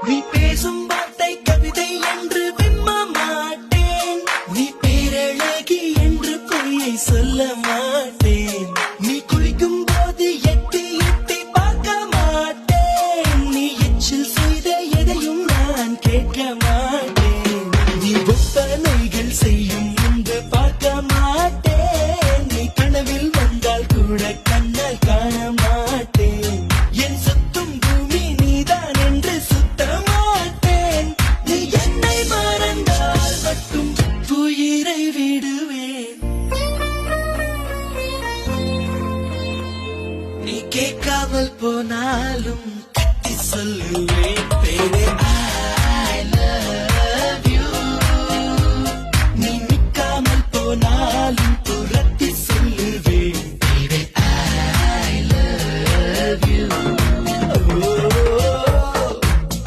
நீ பேசும் வார்த்தை கவிதை என்று விம்ம மாட்டேன். நீ பேரழகி என்று பொய்யை சொல்ல மாட்டேன். நீ குளிக்கும் போது எட்டி எட்டி பார்க்க மாட்டேன். நீ எச்சில் செய்த எதையும் நான் கேட்க மாட்டேன். நீ ஒப்பனைகள் செய்யும் முன்பு பார்க்க மாட்டேன். நீ கனவில் வந்தால் கூட கண்ணால் காண மாட்டேன். என் சுத்தும் பூமி நீதான் என்று சுத்த மாட்டேன். நீ என்னை மறந்தால் மட்டும் உயிரை விடுவேன். நீ கேட்காமல் போனாலும் கட்டி சொல்லுவேன் பேரே